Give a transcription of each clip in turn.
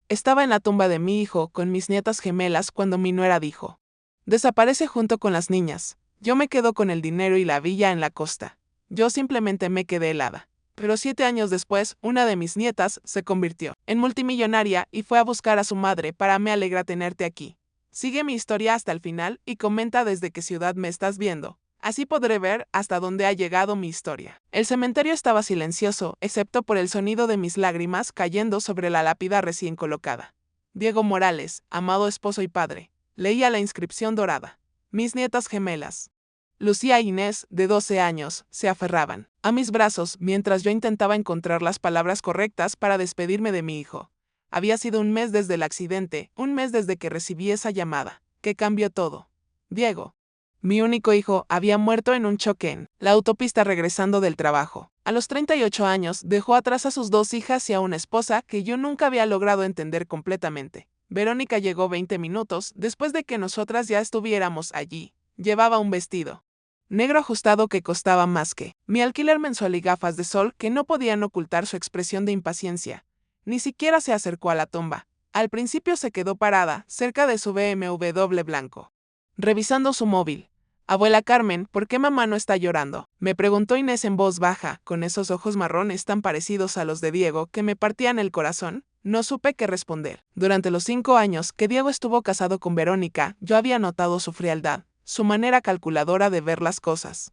Estaba en la tumba de mi hijo con mis nietas gemelas cuando mi nuera dijo: desaparece junto con las niñas. Yo me quedo con el dinero y la villa en la costa. Yo simplemente me quedé helada. Pero 7 años después, una de mis nietas se convirtió en multimillonaria y fue a buscar a su madre para me alegra tenerte aquí. Sigue mi historia hasta el final y comenta desde qué ciudad me estás viendo. Así podré ver hasta dónde ha llegado mi historia. El cementerio estaba silencioso, excepto por el sonido de mis lágrimas cayendo sobre la lápida recién colocada. Diego Morales, amado esposo y padre. Leía la inscripción dorada. Mis nietas gemelas, Lucía e Inés, de 12 años, se aferraban a mis brazos mientras yo intentaba encontrar las palabras correctas para despedirme de mi hijo. Había sido un mes desde el accidente, un mes desde que recibí esa llamada, que cambió todo. Diego, mi único hijo, había muerto en un choque en la autopista regresando del trabajo. A los 38 años, dejó atrás a sus 2 hijas y a una esposa que yo nunca había logrado entender completamente. Verónica llegó 20 minutos después de que nosotras ya estuviéramos allí. Llevaba un vestido negro ajustado que costaba más que mi alquiler mensual y gafas de sol que no podían ocultar su expresión de impaciencia. Ni siquiera se acercó a la tumba. Al principio se quedó parada, cerca de su BMW blanco, revisando su móvil. Abuela Carmen, ¿por qué mamá no está llorando?, me preguntó Inés en voz baja, con esos ojos marrones tan parecidos a los de Diego que me partían el corazón. No supe qué responder. Durante los 5 años que Diego estuvo casado con Verónica, yo había notado su frialdad, su manera calculadora de ver las cosas.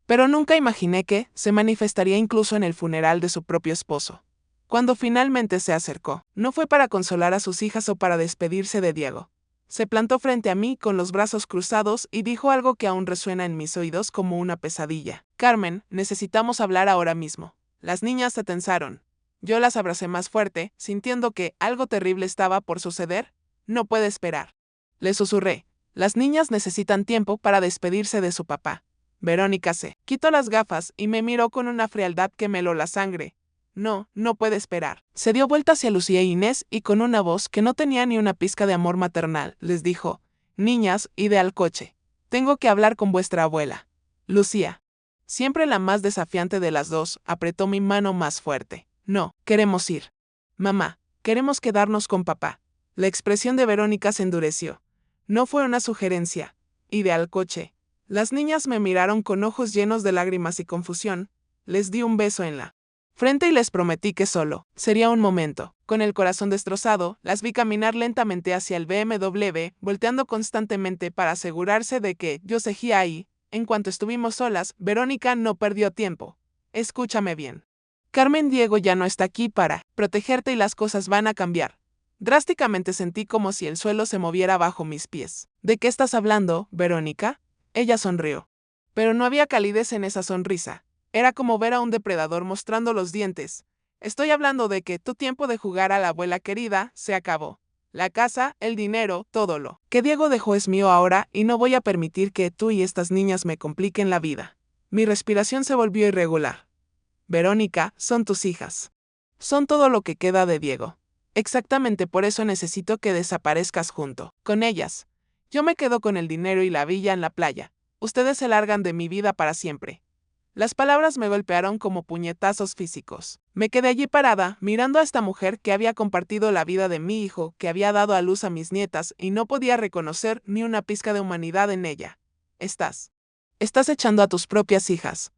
Pero nunca imaginé que se manifestaría incluso en el funeral de su propio esposo. Cuando finalmente se acercó, no fue para consolar a sus hijas o para despedirse de Diego. Se plantó frente a mí con los brazos cruzados y dijo algo que aún resuena en mis oídos como una pesadilla. Carmen, necesitamos hablar ahora mismo. Las niñas se tensaron. Yo las abracé más fuerte, sintiendo que algo terrible estaba por suceder. No puede esperar. Le susurré. Las niñas necesitan tiempo para despedirse de su papá. Verónica se quitó las gafas y me miró con una frialdad que me heló la sangre. No puede esperar. Se dio vuelta hacia Lucía e Inés y con una voz que no tenía ni una pizca de amor maternal, les dijo: niñas, id al coche. Tengo que hablar con vuestra abuela. Lucía, siempre la más desafiante de las dos, apretó mi mano más fuerte. No, queremos ir. Mamá, queremos quedarnos con papá. La expresión de Verónica se endureció. No fue una sugerencia. Id al coche. Las niñas me miraron con ojos llenos de lágrimas y confusión. Les di un beso en la frente y les prometí que solo sería un momento. Con el corazón destrozado, las vi caminar lentamente hacia el BMW, volteando constantemente para asegurarse de que yo seguía ahí. En cuanto estuvimos solas, Verónica no perdió tiempo. Escúchame bien. Carmen, Diego ya no está aquí para protegerte y las cosas van a cambiar. Drásticamente sentí como si el suelo se moviera bajo mis pies. ¿De qué estás hablando, Verónica? Ella sonrió. Pero no había calidez en esa sonrisa. Era como ver a un depredador mostrando los dientes. Estoy hablando de que tu tiempo de jugar a la abuela querida se acabó. La casa, el dinero, todo lo que Diego dejó es mío ahora y no voy a permitir que tú y estas niñas me compliquen la vida. Mi respiración se volvió irregular. Verónica, son tus hijas. Son todo lo que queda de Diego. Exactamente por eso necesito que desaparezcas junto con ellas. Yo me quedo con el dinero y la villa en la playa. Ustedes se largan de mi vida para siempre. Las palabras me golpearon como puñetazos físicos. Me quedé allí parada, mirando a esta mujer que había compartido la vida de mi hijo, que había dado a luz a mis nietas, y no podía reconocer ni una pizca de humanidad en ella. Estás echando a tus propias hijas.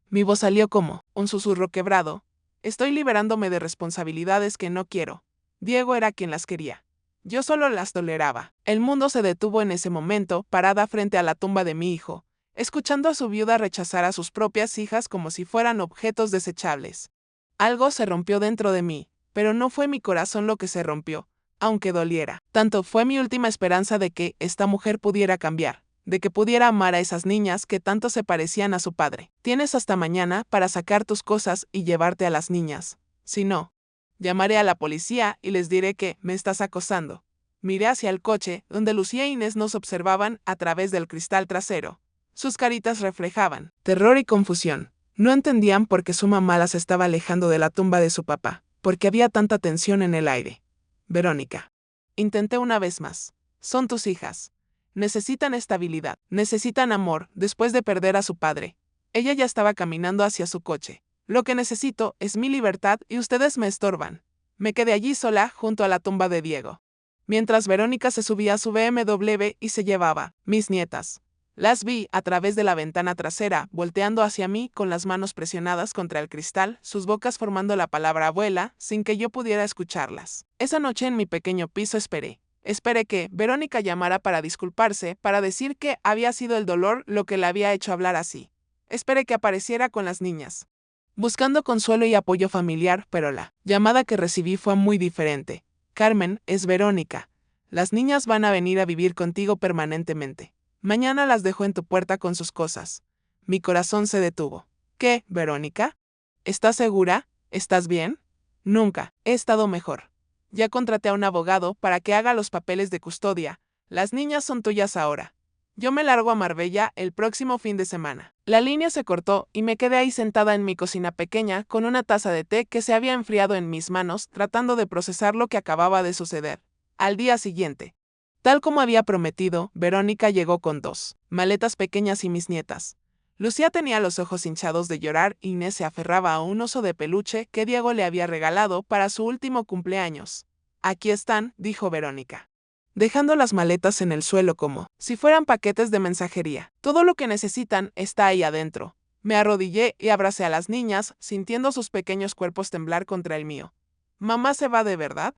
Mi voz salió como un susurro quebrado. Estoy liberándome de responsabilidades que no quiero. Diego era quien las quería. Yo solo las toleraba. El mundo se detuvo en ese momento, parada frente a la tumba de mi hijo, escuchando a su viuda rechazar a sus propias hijas como si fueran objetos desechables. Algo se rompió dentro de mí, pero no fue mi corazón lo que se rompió, aunque doliera. Tanto fue mi última esperanza de que esta mujer pudiera cambiar, de que pudiera amar a esas niñas que tanto se parecían a su padre. Tienes hasta mañana para sacar tus cosas y llevarte a las niñas. Si no, llamaré a la policía y les diré que me estás acosando. Miré hacia el coche, donde Lucía e Inés nos observaban a través del cristal trasero. Sus caritas reflejaban terror y confusión. No entendían por qué su mamá las estaba alejando de la tumba de su papá, porque había tanta tensión en el aire. Verónica. Intenté una vez más. Son tus hijas. Necesitan estabilidad, necesitan amor después de perder a su padre. Ella ya estaba caminando hacia su coche. Lo que necesito es mi libertad y ustedes me estorban. Me quedé allí sola junto a la tumba de Diego. Mientras Verónica se subía a su BMW y se llevaba mis nietas. Las vi a través de la ventana trasera, volteando hacia mí con las manos presionadas contra el cristal, sus bocas formando la palabra abuela, sin que yo pudiera escucharlas. Esa noche en mi pequeño piso esperé. Esperé que Verónica llamara para disculparse, para decir que había sido el dolor lo que la había hecho hablar así. Esperé que apareciera con las niñas, buscando consuelo y apoyo familiar, pero la llamada que recibí fue muy diferente. Carmen, es Verónica. Las niñas van a venir a vivir contigo permanentemente. Mañana las dejo en tu puerta con sus cosas. Mi corazón se detuvo. ¿Qué, Verónica? ¿Estás segura? ¿Estás bien? Nunca he estado mejor. Ya contraté a un abogado para que haga los papeles de custodia. Las niñas son tuyas ahora. Yo me largo a Marbella el próximo fin de semana. La línea se cortó y me quedé ahí sentada en mi cocina pequeña con una taza de té que se había enfriado en mis manos, tratando de procesar lo que acababa de suceder. Al día siguiente, tal como había prometido, Verónica llegó con 2 maletas pequeñas y mis nietas. Lucía tenía los ojos hinchados de llorar y Inés se aferraba a un oso de peluche que Diego le había regalado para su último cumpleaños. Aquí están, dijo Verónica, dejando las maletas en el suelo como si fueran paquetes de mensajería. Todo lo que necesitan está ahí adentro. Me arrodillé y abracé a las niñas, sintiendo sus pequeños cuerpos temblar contra el mío. ¿Mamá se va de verdad?,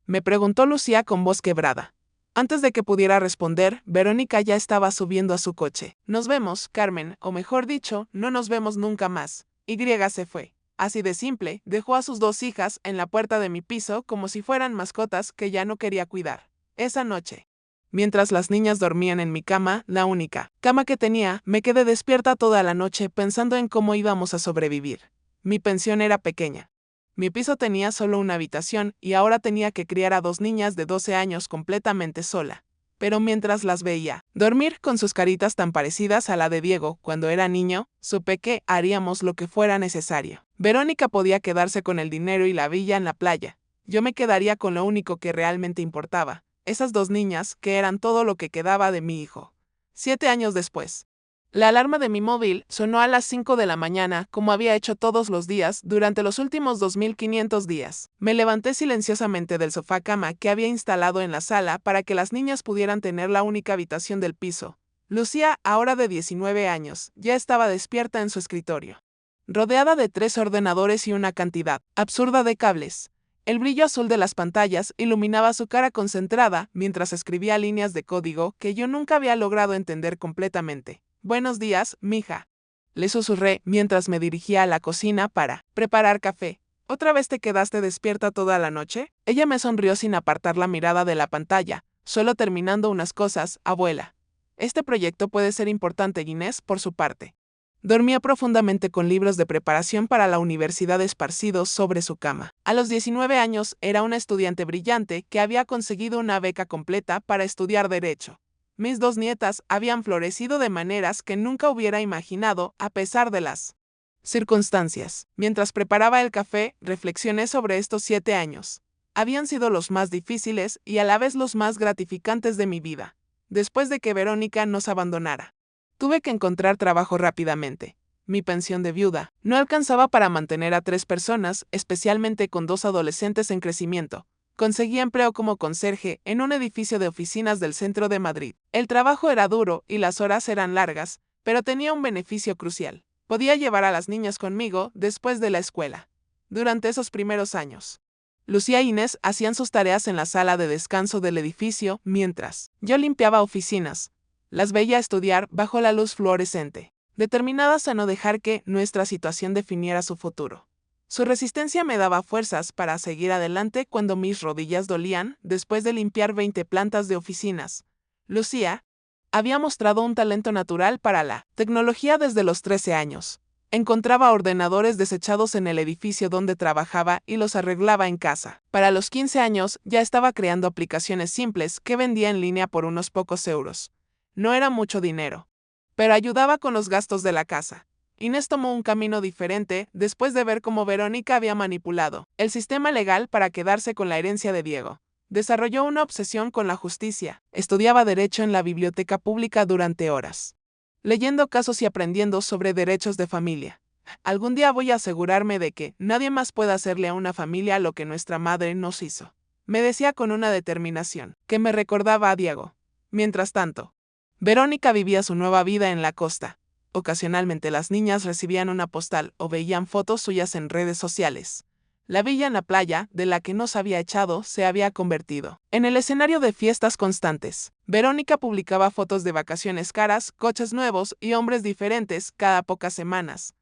me preguntó Lucía con voz quebrada. Antes de que pudiera responder, Verónica ya estaba subiendo a su coche. Nos vemos, Carmen, o mejor dicho, no nos vemos nunca más. Y se fue. Así de simple, dejó a sus 2 hijas en la puerta de mi piso como si fueran mascotas que ya no quería cuidar. Esa noche, mientras las niñas dormían en mi cama, la única cama que tenía, me quedé despierta toda la noche pensando en cómo íbamos a sobrevivir. Mi pensión era pequeña. Mi piso tenía solo una habitación y ahora tenía que criar a 2 niñas de 12 años completamente sola. Pero mientras las veía dormir con sus caritas tan parecidas a la de Diego cuando era niño, supe que haríamos lo que fuera necesario. Verónica podía quedarse con el dinero y la villa en la playa. Yo me quedaría con lo único que realmente importaba, esas 2 niñas que eran todo lo que quedaba de mi hijo. 7 años después, la alarma de mi móvil sonó a las 5 de la mañana, como había hecho todos los días durante los últimos 2500 días. Me levanté silenciosamente del sofá cama que había instalado en la sala para que las niñas pudieran tener la única habitación del piso. Lucía, ahora de 19 años, ya estaba despierta en su escritorio, rodeada de 3 ordenadores y una cantidad absurda de cables. El brillo azul de las pantallas iluminaba su cara concentrada mientras escribía líneas de código que yo nunca había logrado entender completamente. Buenos días, mija, le susurré mientras me dirigía a la cocina para preparar café. ¿Otra vez te quedaste despierta toda la noche? Ella me sonrió sin apartar la mirada de la pantalla. Solo terminando unas cosas, abuela. Este proyecto puede ser importante. Inés, por su parte, dormía profundamente con libros de preparación para la universidad esparcidos sobre su cama. A los 19 años era una estudiante brillante que había conseguido una beca completa para estudiar Derecho. Mis 2 nietas habían florecido de maneras que nunca hubiera imaginado a pesar de las circunstancias. Mientras preparaba el café, reflexioné sobre estos 7 años. Habían sido los más difíciles y a la vez los más gratificantes de mi vida. Después de que Verónica nos abandonara, tuve que encontrar trabajo rápidamente. Mi pensión de viuda no alcanzaba para mantener a 3 personas, especialmente con 2 adolescentes en crecimiento. Conseguí empleo como conserje en un edificio de oficinas del centro de Madrid. El trabajo era duro y las horas eran largas, pero tenía un beneficio crucial. Podía llevar a las niñas conmigo después de la escuela. Durante esos primeros años, Lucía e Inés hacían sus tareas en la sala de descanso del edificio mientras yo limpiaba oficinas. Las veía estudiar bajo la luz fluorescente, determinadas a no dejar que nuestra situación definiera su futuro. Su resistencia me daba fuerzas para seguir adelante cuando mis rodillas dolían después de limpiar 20 plantas de oficinas. Lucía había mostrado un talento natural para la tecnología desde los 13 años. Encontraba ordenadores desechados en el edificio donde trabajaba y los arreglaba en casa. Para los 15 años ya estaba creando aplicaciones simples que vendía en línea por unos pocos euros. No era mucho dinero, pero ayudaba con los gastos de la casa. Inés tomó un camino diferente después de ver cómo Verónica había manipulado el sistema legal para quedarse con la herencia de Diego. Desarrolló una obsesión con la justicia. Estudiaba derecho en la biblioteca pública durante horas, leyendo casos y aprendiendo sobre derechos de familia. Algún día voy a asegurarme de que nadie más pueda hacerle a una familia lo que nuestra madre nos hizo. Me decía con una determinación, que me recordaba a Diego. Mientras tanto, Verónica vivía su nueva vida en la costa. Ocasionalmente las niñas recibían una postal o veían fotos suyas en redes sociales. La villa en la playa, de la que no se había echado, se había convertido en el escenario de fiestas constantes. Verónica publicaba fotos de vacaciones caras, coches nuevos y hombres diferentes cada pocas semanas.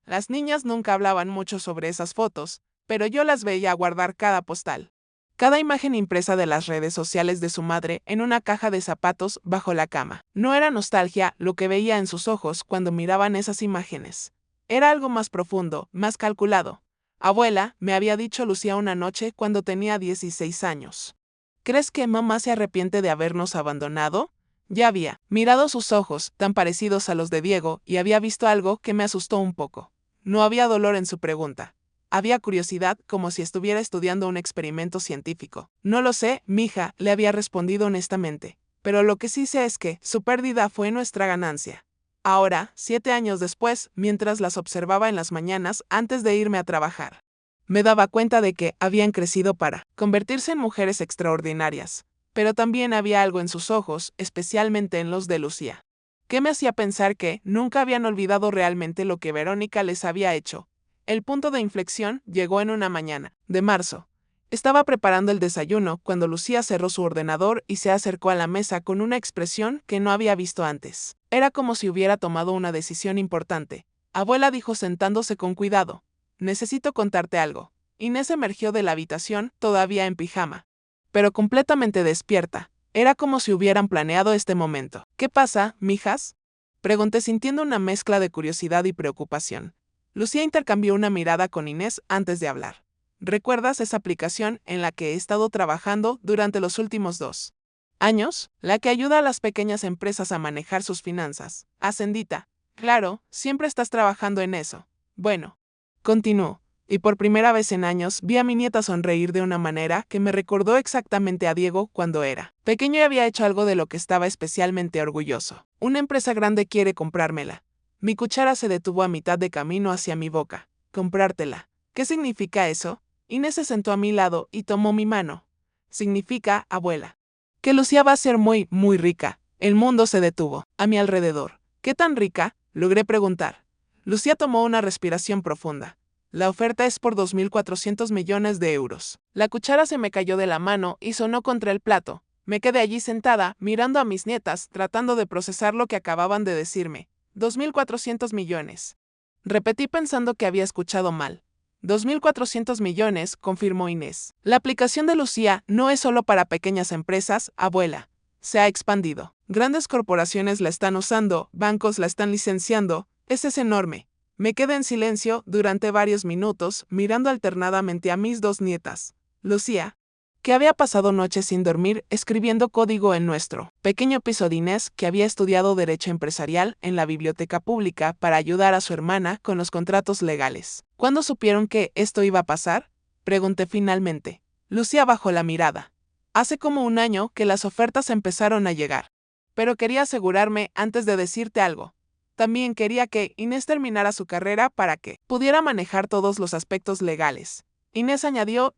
Las niñas nunca hablaban mucho sobre esas fotos, pero yo las veía guardar cada postal. Cada imagen impresa de las redes sociales de su madre en una caja de zapatos bajo la cama. No era nostalgia lo que veía en sus ojos cuando miraban esas imágenes. Era algo más profundo, más calculado. Abuela, me había dicho Lucía una noche cuando tenía 16 años. ¿Crees que mamá se arrepiente de habernos abandonado? Ya había mirado sus ojos, tan parecidos a los de Diego, y había visto algo que me asustó un poco. No había dolor en su pregunta. Había curiosidad, como si estuviera estudiando un experimento científico. No lo sé, mija, le había respondido honestamente. Pero lo que sí sé es que su pérdida fue nuestra ganancia. Ahora, 7 años después, mientras las observaba en las mañanas antes de irme a trabajar, me daba cuenta de que habían crecido para convertirse en mujeres extraordinarias. Pero también había algo en sus ojos, especialmente en los de Lucía, que me hacía pensar que nunca habían olvidado realmente lo que Verónica les había hecho. El punto de inflexión llegó en una mañana de marzo. Estaba preparando el desayuno cuando Lucía cerró su ordenador y se acercó a la mesa con una expresión que no había visto antes. Era como si hubiera tomado una decisión importante. Abuela, dijo sentándose con cuidado. Necesito contarte algo. Inés emergió de la habitación, todavía en pijama, pero completamente despierta. Era como si hubieran planeado este momento. ¿Qué pasa, mijas?, pregunté sintiendo una mezcla de curiosidad y preocupación. Lucía intercambió una mirada con Inés antes de hablar. ¿Recuerdas esa aplicación en la que he estado trabajando durante los últimos 2 años? La que ayuda a las pequeñas empresas a manejar sus finanzas. Ascendita. Claro, siempre estás trabajando en eso. Bueno, continuó. Y por primera vez en años vi a mi nieta sonreír de una manera que me recordó exactamente a Diego cuando era pequeño y había hecho algo de lo que estaba especialmente orgulloso. Una empresa grande quiere comprármela. Mi cuchara se detuvo a mitad de camino hacia mi boca. Comprártela. ¿Qué significa eso? Inés se sentó a mi lado y tomó mi mano. Significa, abuela, que Lucía va a ser muy, muy rica. El mundo se detuvo a mi alrededor. ¿Qué tan rica?, logré preguntar. Lucía tomó una respiración profunda. La oferta es por 2.400 millones de euros. La cuchara se me cayó de la mano y sonó contra el plato. Me quedé allí sentada, mirando a mis nietas, tratando de procesar lo que acababan de decirme. 2.400 millones. Repetí pensando que había escuchado mal. 2.400 millones, confirmó Inés. La aplicación de Lucía no es solo para pequeñas empresas, abuela. Se ha expandido. Grandes corporaciones la están usando, bancos la están licenciando. Es enorme. Me quedé en silencio durante varios minutos, mirando alternadamente a mis 2 nietas. Lucía, que había pasado noches sin dormir escribiendo código en nuestro pequeño piso de Inés, que había estudiado Derecho Empresarial en la biblioteca pública para ayudar a su hermana con los contratos legales. ¿Cuándo supieron que esto iba a pasar?, pregunté finalmente. Lucía bajó la mirada. Hace como 1 año que las ofertas empezaron a llegar. Pero quería asegurarme antes de decirte algo. También quería que Inés terminara su carrera para que pudiera manejar todos los aspectos legales. Inés añadió,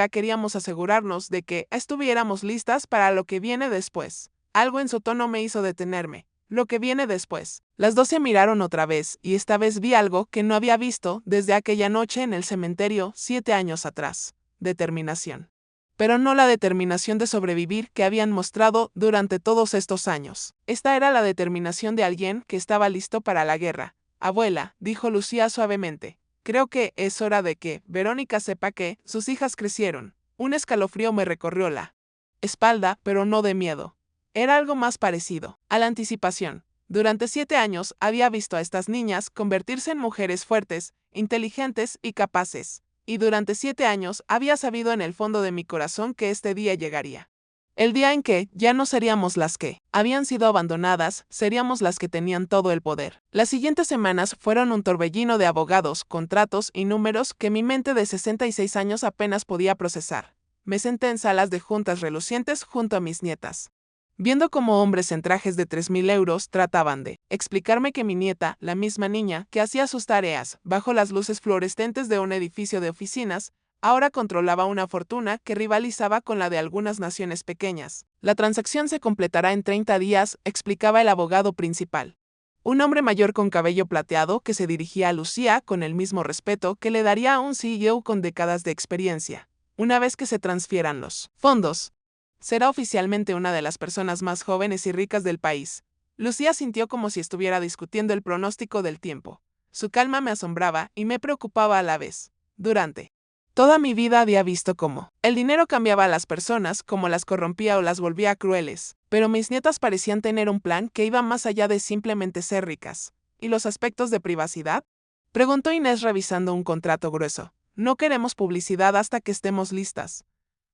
queríamos asegurarnos de que estuviéramos listas para lo que viene después. Algo en su tono me hizo detenerme. Lo que viene después. Las 2 se miraron otra vez, y esta vez vi algo que no había visto desde aquella noche en el cementerio 7 años atrás. Determinación. Pero no la determinación de sobrevivir que habían mostrado durante todos estos años. Esta era la determinación de alguien que estaba listo para la guerra. Abuela, dijo Lucía suavemente. Creo que es hora de que Verónica sepa que sus hijas crecieron. Un escalofrío me recorrió la espalda, pero no de miedo. Era algo más parecido a la anticipación. Durante 7 años había visto a estas niñas convertirse en mujeres fuertes, inteligentes y capaces. Y durante 7 años había sabido en el fondo de mi corazón que este día llegaría. El día en que ya no seríamos las que habían sido abandonadas, seríamos las que tenían todo el poder. Las siguientes semanas fueron un torbellino de abogados, contratos y números que mi mente de 66 años apenas podía procesar. Me senté en salas de juntas relucientes junto a mis nietas. viendo cómo hombres en trajes de 3.000 euros trataban de explicarme que mi nieta, la misma niña que hacía sus tareas bajo las luces fluorescentes de un edificio de oficinas, ahora controlaba una fortuna que rivalizaba con la de algunas naciones pequeñas. La transacción se completará en 30 días, explicaba el abogado principal. Un hombre mayor con cabello plateado que se dirigía a Lucía con el mismo respeto que le daría a un CEO con décadas de experiencia. Una vez que se transfieran los fondos, será oficialmente una de las personas más jóvenes y ricas del país. Lucía sintió como si estuviera discutiendo el pronóstico del tiempo. Su calma me asombraba y me preocupaba a la vez. Durante toda mi vida había visto cómo el dinero cambiaba a las personas, cómo las corrompía o las volvía crueles, pero mis nietas parecían tener un plan que iba más allá de simplemente ser ricas. ¿Y los aspectos de privacidad? Preguntó Inés revisando un contrato grueso. No queremos publicidad hasta que estemos listas.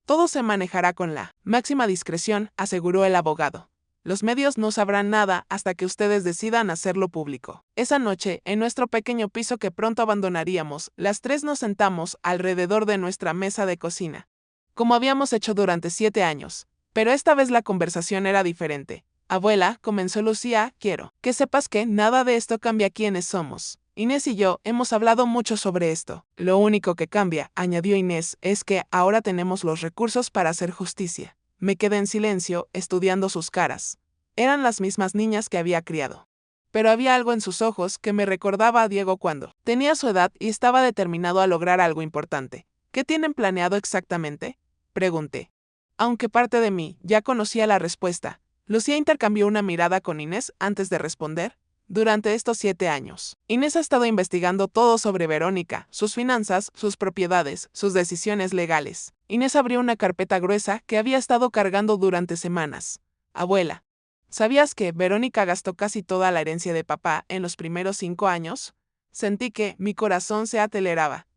Todo se manejará con la máxima discreción, aseguró el abogado. Los medios no sabrán nada hasta que ustedes decidan hacerlo público. Esa noche, en nuestro pequeño piso que pronto abandonaríamos, las tres nos sentamos alrededor de nuestra mesa de cocina, como habíamos hecho durante 7 años. Pero esta vez la conversación era diferente. Abuela, comenzó Lucía, quiero que sepas que nada de esto cambia quiénes somos. Inés y yo hemos hablado mucho sobre esto. Lo único que cambia, añadió Inés, es que ahora tenemos los recursos para hacer justicia. Me quedé en silencio, estudiando sus caras. Eran las mismas niñas que había criado. Pero había algo en sus ojos que me recordaba a Diego cuando tenía su edad y estaba determinado a lograr algo importante. ¿Qué tienen planeado exactamente?, pregunté. Aunque parte de mí ya conocía la respuesta, Lucía intercambió una mirada con Inés antes de responder. Durante estos 7 años, Inés ha estado investigando todo sobre Verónica, sus finanzas, sus propiedades, sus decisiones legales. Inés abrió una carpeta gruesa que había estado cargando durante semanas. Abuela, ¿sabías que Verónica gastó casi toda la herencia de papá en los primeros 5 años? Sentí que mi corazón se aceleraba.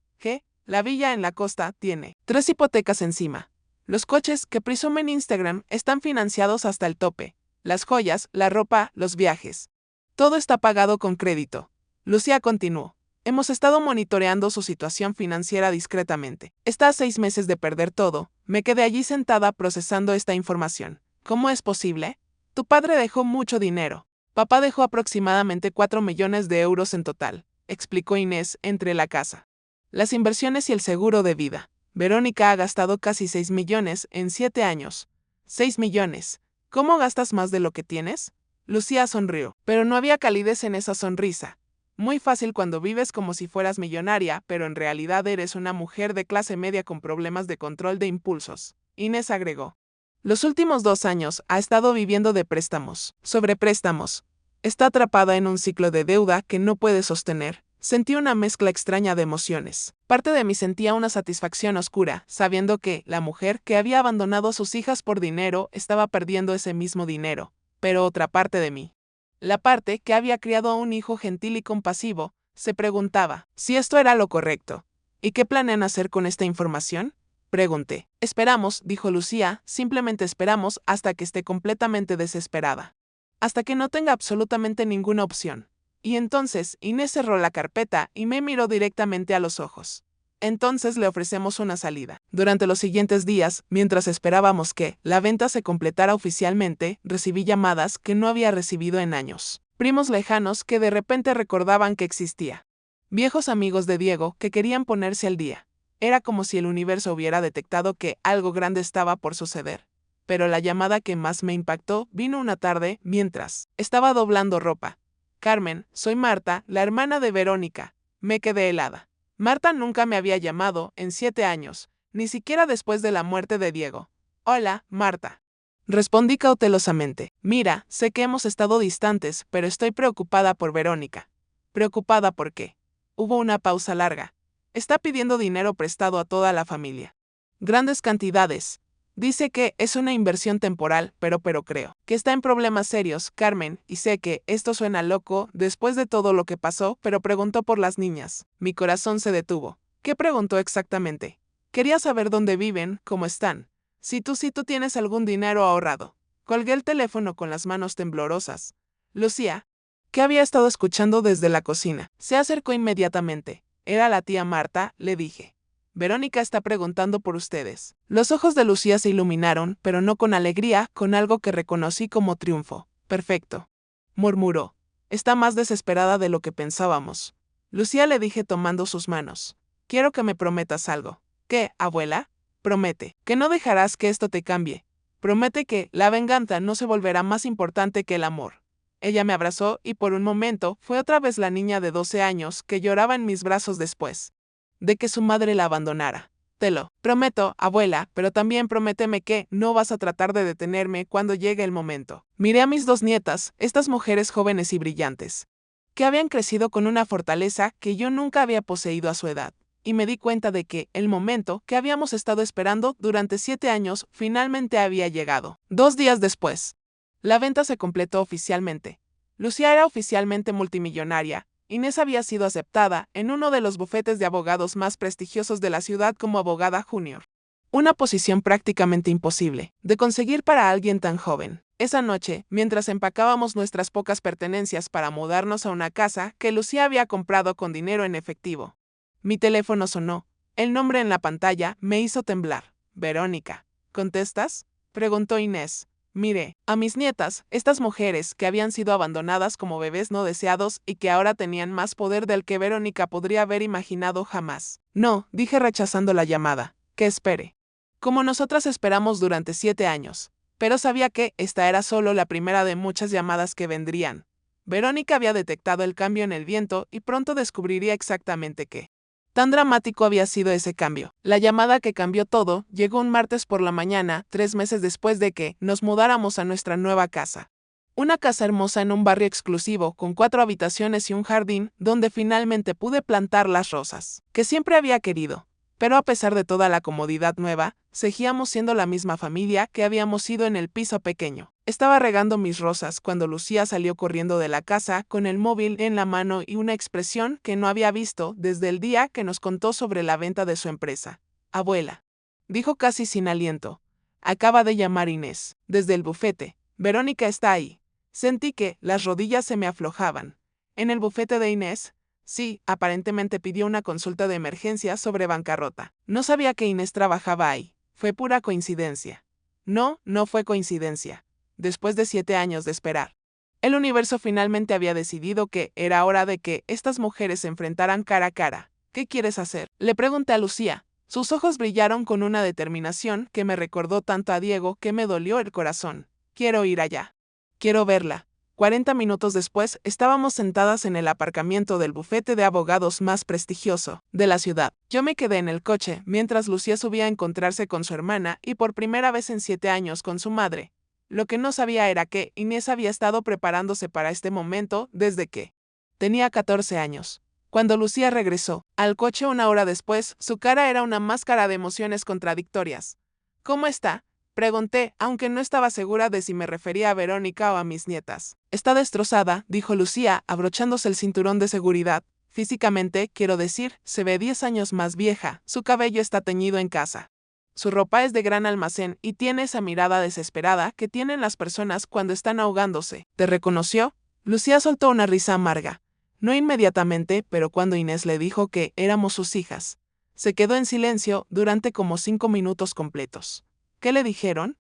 La villa en la costa tiene 3 hipotecas encima. Los coches que presumen Instagram están financiados hasta el tope. Las joyas, la ropa, los viajes. Todo está pagado con crédito. Lucía continuó. Hemos estado monitoreando su situación financiera discretamente. Está a 6 meses de perder todo. Me quedé allí sentada procesando esta información. ¿Cómo es posible? Tu padre dejó mucho dinero. Papá dejó aproximadamente 4 millones de euros en total, explicó Inés entre la casa, las inversiones y el seguro de vida. Verónica ha gastado casi 6 millones en 7 años. 6 millones. ¿Cómo gastas más de lo que tienes? Lucía sonrió, pero no había calidez en esa sonrisa. Muy fácil cuando vives como si fueras millonaria, pero en realidad eres una mujer de clase media con problemas de control de impulsos. Inés agregó. Los últimos 2 años ha estado viviendo de préstamos, sobre préstamos. Está atrapada en un ciclo de deuda que no puede sostener. Sentí una mezcla extraña de emociones. Parte de mí sentía una satisfacción oscura, sabiendo que la mujer que había abandonado a sus hijas por dinero estaba perdiendo ese mismo dinero. Pero otra parte de mí, la parte que había criado a un hijo gentil y compasivo, se preguntaba si esto era lo correcto. ¿Y qué planean hacer con esta información?, pregunté. Esperamos, dijo Lucía, simplemente esperamos hasta que esté completamente desesperada. Hasta que no tenga absolutamente ninguna opción. Y entonces Inés cerró la carpeta y me miró directamente a los ojos. Entonces le ofrecemos una salida. Durante los siguientes días, mientras esperábamos que la venta se completara oficialmente, recibí llamadas que no había recibido en años. Primos lejanos que de repente recordaban que existía. Viejos amigos de Diego que querían ponerse al día. Era como si el universo hubiera detectado que algo grande estaba por suceder. Pero la llamada que más me impactó vino una tarde mientras estaba doblando ropa. Carmen, soy Marta, la hermana de Verónica. Me quedé helada. Marta nunca me había llamado en 7 años, ni siquiera después de la muerte de Diego. Hola, Marta. Respondí cautelosamente. Mira, sé que hemos estado distantes, pero estoy preocupada por Verónica. ¿Preocupada por qué? Hubo una pausa larga. Está pidiendo dinero prestado a toda la familia. Grandes cantidades. Dice que es una inversión temporal, pero creo que está en problemas serios, Carmen, y sé que esto suena loco después de todo lo que pasó, pero preguntó por las niñas. Mi corazón se detuvo. ¿Qué preguntó exactamente? Quería saber dónde viven, cómo están. Si tú tienes algún dinero ahorrado. Colgué el teléfono con las manos temblorosas. Lucía, que había estado escuchando desde la cocina, se acercó inmediatamente. Era la tía Marta, le dije. Verónica está preguntando por ustedes. Los ojos de Lucía se iluminaron, pero no con alegría, con algo que reconocí como triunfo. Perfecto, murmuró. Está más desesperada de lo que pensábamos. Lucía, le dije tomando sus manos. Quiero que me prometas algo. ¿Qué, abuela? Promete que no dejarás que esto te cambie. Promete que la venganza no se volverá más importante que el amor. Ella me abrazó y por un momento fue otra vez la niña de 12 años que lloraba en mis brazos después de que su madre la abandonara. Te lo prometo, abuela, pero también prométeme que no vas a tratar de detenerme cuando llegue el momento. Miré a mis dos nietas, estas mujeres jóvenes y brillantes, que habían crecido con una fortaleza que yo nunca había poseído a su edad, y me di cuenta de que el momento que habíamos estado esperando durante 7 años finalmente había llegado. 2 días después, la venta se completó oficialmente. Lucía era oficialmente multimillonaria. Inés había sido aceptada en uno de los bufetes de abogados más prestigiosos de la ciudad como abogada junior. Una posición prácticamente imposible de conseguir para alguien tan joven. Esa noche, mientras empacábamos nuestras pocas pertenencias para mudarnos a una casa que Lucía había comprado con dinero en efectivo, mi teléfono sonó. El nombre en la pantalla me hizo temblar. Verónica. ¿Contestas?, preguntó Inés. Miré a mis nietas, estas mujeres que habían sido abandonadas como bebés no deseados y que ahora tenían más poder del que Verónica podría haber imaginado jamás. No, dije rechazando la llamada. Que espere. Como nosotras esperamos durante 7 años. Pero sabía que esta era solo la primera de muchas llamadas que vendrían. Verónica había detectado el cambio en el viento y pronto descubriría exactamente qué tan dramático había sido ese cambio. La llamada que cambió todo llegó un martes por la mañana, 3 meses después de que nos mudáramos a nuestra nueva casa. Una casa hermosa en un barrio exclusivo, con 4 habitaciones y un jardín, donde finalmente pude plantar las rosas que siempre había querido. Pero a pesar de toda la comodidad nueva, seguíamos siendo la misma familia que habíamos sido en el piso pequeño. Estaba regando mis rosas cuando Lucía salió corriendo de la casa con el móvil en la mano y una expresión que no había visto desde el día que nos contó sobre la venta de su empresa. Abuela, dijo casi sin aliento. Acaba de llamar Inés, desde el bufete. Verónica está ahí. Sentí que las rodillas se me aflojaban. ¿En el bufete de Inés? Sí, aparentemente pidió una consulta de emergencia sobre bancarrota. No sabía que Inés trabajaba ahí. Fue pura coincidencia. No, no fue coincidencia. Después de 7 años de esperar, el universo finalmente había decidido que era hora de que estas mujeres se enfrentaran cara a cara. ¿Qué quieres hacer?, le pregunté a Lucía. Sus ojos brillaron con una determinación que me recordó tanto a Diego que me dolió el corazón. Quiero ir allá. Quiero verla. 40 minutos después, estábamos sentadas en el aparcamiento del bufete de abogados más prestigioso de la ciudad. Yo me quedé en el coche mientras Lucía subía a encontrarse con su hermana y por primera vez en 7 años con su madre. Lo que no sabía era que Inés había estado preparándose para este momento desde que tenía 14 años. Cuando Lucía regresó al coche 1 hora después, su cara era una máscara de emociones contradictorias. ¿Cómo está?, pregunté, aunque no estaba segura de si me refería a Verónica o a mis nietas. Está destrozada, dijo Lucía, abrochándose el cinturón de seguridad. Físicamente, quiero decir, se ve 10 años más vieja, su cabello está teñido en casa. Su ropa es de gran almacén y tiene esa mirada desesperada que tienen las personas cuando están ahogándose. ¿Te reconoció? Lucía soltó una risa amarga. No inmediatamente, pero cuando Inés le dijo que éramos sus hijas, se quedó en silencio durante como 5 minutos completos. ¿Qué le dijeron?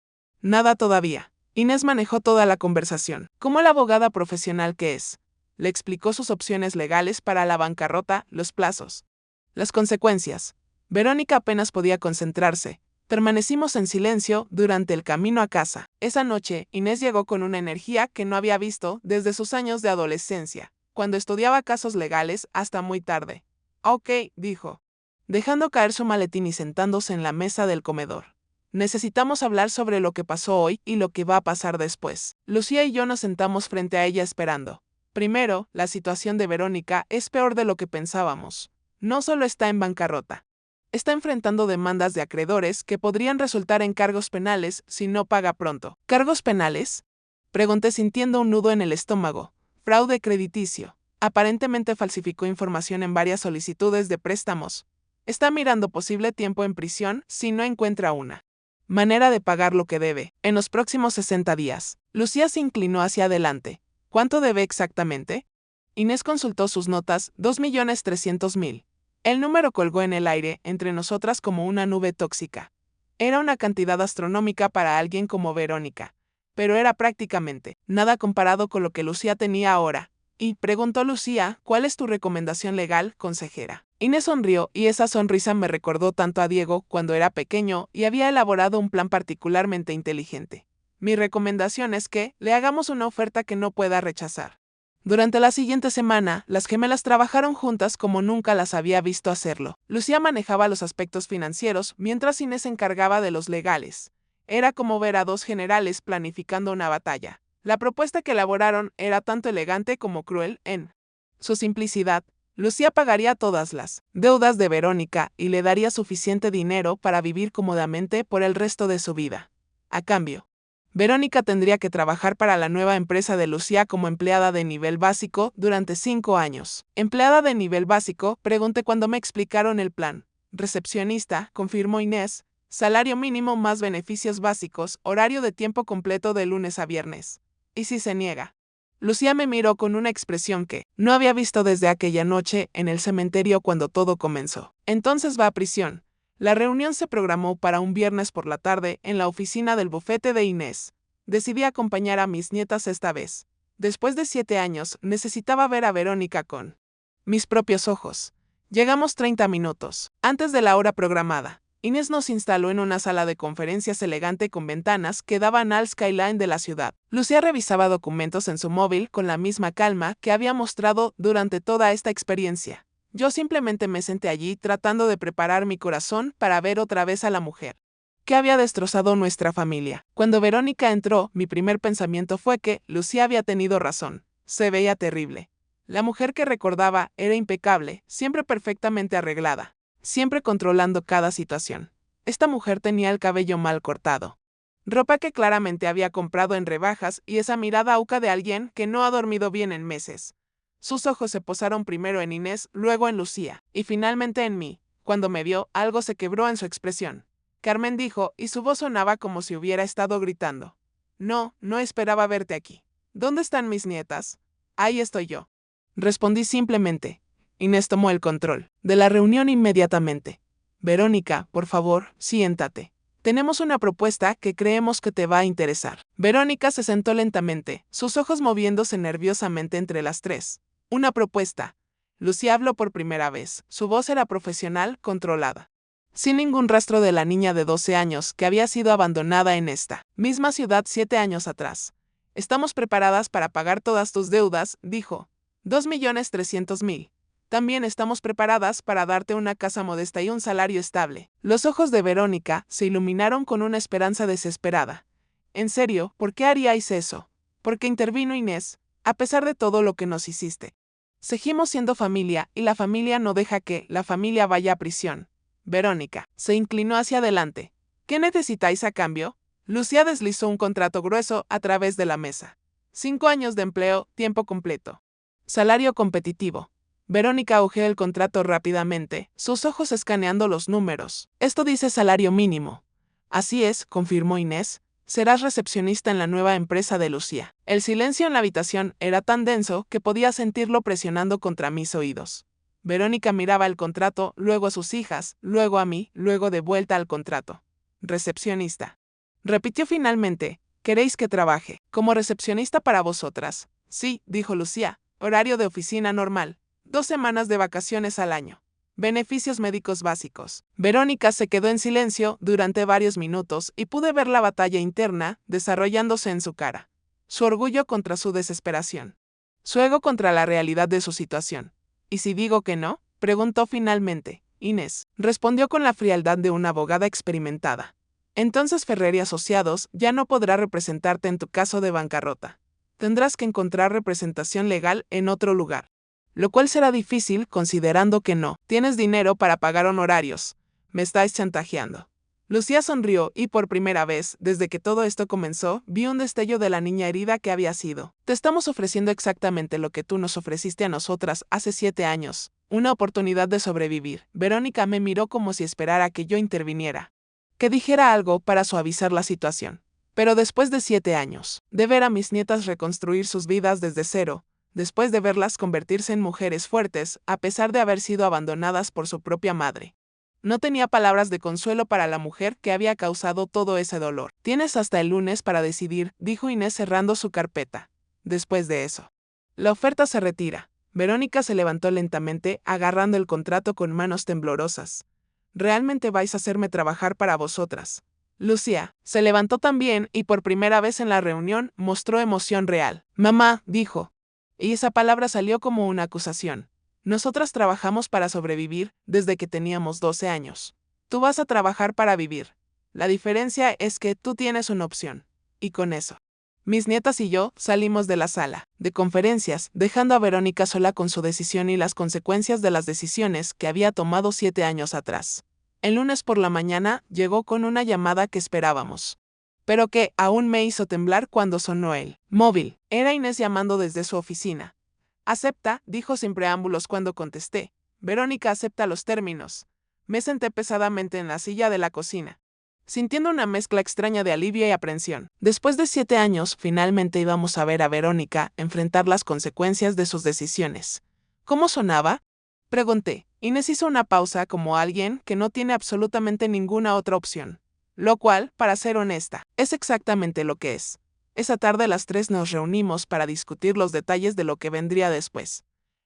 Nada todavía. Inés manejó toda la conversación. Como la abogada profesional que es, le explicó sus opciones legales para la bancarrota, los plazos, las consecuencias. Verónica apenas podía concentrarse. Permanecimos en silencio durante el camino a casa. Esa noche, Inés llegó con una energía que no había visto desde sus años de adolescencia, cuando estudiaba casos legales hasta muy tarde. Ok, dijo, dejando caer su maletín y sentándose en la mesa del comedor. Necesitamos hablar sobre lo que pasó hoy y lo que va a pasar después. Lucía y yo nos sentamos frente a ella esperando. Primero, la situación de Verónica es peor de lo que pensábamos. No solo está en bancarrota. Está enfrentando demandas de acreedores que podrían resultar en cargos penales si no paga pronto. ¿Cargos penales?, pregunté sintiendo un nudo en el estómago. Fraude crediticio. Aparentemente falsificó información en varias solicitudes de préstamos. Está mirando posible tiempo en prisión si no encuentra una manera de pagar lo que debe en los próximos 60 días. Lucía se inclinó hacia adelante. ¿Cuánto debe exactamente? Inés consultó sus notas. 2.300.000. El número colgó en el aire entre nosotras como una nube tóxica. Era una cantidad astronómica para alguien como Verónica, pero era prácticamente nada comparado con lo que Lucía tenía ahora. Y preguntó Lucía, ¿cuál es tu recomendación legal, consejera? Inés sonrió y esa sonrisa me recordó tanto a Diego cuando era pequeño y había elaborado un plan particularmente inteligente. Mi recomendación es que le hagamos una oferta que no pueda rechazar. Durante la siguiente semana, las gemelas trabajaron juntas como nunca las había visto hacerlo. Lucía manejaba los aspectos financieros, mientras Inés se encargaba de los legales. Era como ver a dos generales planificando una batalla. La propuesta que elaboraron era tanto elegante como cruel en su simplicidad. Lucía pagaría todas las deudas de Verónica y le daría suficiente dinero para vivir cómodamente por el resto de su vida. A cambio, Verónica tendría que trabajar para la nueva empresa de Lucía como empleada de nivel básico durante 5 años. ¿Empleada de nivel básico? Pregunté cuando me explicaron el plan. Recepcionista, confirmó Inés. Salario mínimo más beneficios básicos, horario de tiempo completo de lunes a viernes. ¿Y si se niega? Lucía me miró con una expresión que no había visto desde aquella noche en el cementerio cuando todo comenzó. Entonces va a prisión. La reunión se programó para un viernes por la tarde en la oficina del bufete de Inés. Decidí acompañar a mis nietas esta vez. Después de 7 años, necesitaba ver a Verónica con mis propios ojos. Llegamos 30 minutos antes de la hora programada. Inés nos instaló en una sala de conferencias elegante con ventanas que daban al skyline de la ciudad. Lucía revisaba documentos en su móvil con la misma calma que había mostrado durante toda esta experiencia. Yo simplemente me senté allí tratando de preparar mi corazón para ver otra vez a la mujer que había destrozado nuestra familia. Cuando Verónica entró, mi primer pensamiento fue que Lucía había tenido razón. Se veía terrible. La mujer que recordaba era impecable, siempre perfectamente arreglada, siempre controlando cada situación. Esta mujer tenía el cabello mal cortado, ropa que claramente había comprado en rebajas y esa mirada auca de alguien que no ha dormido bien en meses. Sus ojos se posaron primero en Inés, luego en Lucía, y finalmente en mí. Cuando me vio, algo se quebró en su expresión. Carmen dijo, y su voz sonaba como si hubiera estado gritando. No, no esperaba verte aquí. ¿Dónde están mis nietas? Ahí estoy yo. Respondí simplemente. Inés tomó el control de la reunión inmediatamente. Verónica, por favor, siéntate. Tenemos una propuesta que creemos que te va a interesar. Verónica se sentó lentamente, sus ojos moviéndose nerviosamente entre las tres. Una propuesta. Lucía habló por primera vez. Su voz era profesional, controlada. Sin ningún rastro de la niña de 12 años que había sido abandonada en esta misma ciudad 7 años atrás. Estamos preparadas para pagar todas tus deudas, dijo. 2.300.000. También estamos preparadas para darte una casa modesta y un salario estable. Los ojos de Verónica se iluminaron con una esperanza desesperada. En serio, ¿por qué haríais eso? Porque intervino Inés, a pesar de todo lo que nos hiciste. Seguimos siendo familia y la familia no deja que la familia vaya a prisión. Verónica se inclinó hacia adelante. ¿Qué necesitáis a cambio? Lucía deslizó un contrato grueso a través de la mesa. 5 años de empleo, tiempo completo. Salario competitivo. Verónica hojeó el contrato rápidamente, sus ojos escaneando los números. Esto dice salario mínimo. Así es, confirmó Inés. Serás recepcionista en la nueva empresa de Lucía. El silencio en la habitación era tan denso que podía sentirlo presionando contra mis oídos. Verónica miraba el contrato, luego a sus hijas, luego a mí, luego de vuelta al contrato. Recepcionista. Repitió finalmente, ¿queréis que trabaje como recepcionista para vosotras? Sí, dijo Lucía, horario de oficina normal, 2 semanas de vacaciones al año. Beneficios médicos básicos. Verónica se quedó en silencio durante varios minutos y pude ver la batalla interna desarrollándose en su cara. Su orgullo contra su desesperación. Su ego contra la realidad de su situación. ¿Y si digo que no? Preguntó finalmente. Inés respondió con la frialdad de una abogada experimentada. Entonces Ferrer y Asociados ya no podrá representarte en tu caso de bancarrota. Tendrás que encontrar representación legal en otro lugar. Lo cual será difícil considerando que no tienes dinero para pagar honorarios. Me estáis chantajeando. Lucía sonrió y por primera vez, desde que todo esto comenzó, vi un destello de la niña herida que había sido. Te estamos ofreciendo exactamente lo que tú nos ofreciste a nosotras hace 7 años. Una oportunidad de sobrevivir. Verónica me miró como si esperara que yo interviniera. Que dijera algo para suavizar la situación. Pero después de 7 años, de ver a mis nietas reconstruir sus vidas desde cero, después de verlas convertirse en mujeres fuertes, a pesar de haber sido abandonadas por su propia madre. No tenía palabras de consuelo para la mujer que había causado todo ese dolor. Tienes hasta el lunes para decidir, dijo Inés cerrando su carpeta. Después de eso, la oferta se retira. Verónica se levantó lentamente, agarrando el contrato con manos temblorosas. ¿Realmente vais a hacerme trabajar para vosotras? Lucía se levantó también y por primera vez en la reunión mostró emoción real. Mamá, dijo. Y esa palabra salió como una acusación. Nosotras trabajamos para sobrevivir desde que teníamos 12 años. Tú vas a trabajar para vivir. La diferencia es que tú tienes una opción. Y con eso, mis nietas y yo salimos de la sala de conferencias, dejando a Verónica sola con su decisión y las consecuencias de las decisiones que había tomado 7 años atrás. El lunes por la mañana llegó con una llamada que esperábamos, pero que aún me hizo temblar cuando sonó el móvil. Era Inés llamando desde su oficina. Acepta, dijo sin preámbulos cuando contesté. Verónica acepta los términos. Me senté pesadamente en la silla de la cocina, sintiendo una mezcla extraña de alivio y aprensión. Después de 7 años, finalmente íbamos a ver a Verónica enfrentar las consecuencias de sus decisiones. ¿Cómo sonaba? Pregunté. Inés hizo una pausa como alguien que no tiene absolutamente ninguna otra opción. Lo cual, para ser honesta, es exactamente lo que es. Esa tarde a las 3 nos reunimos para discutir los detalles de lo que vendría después.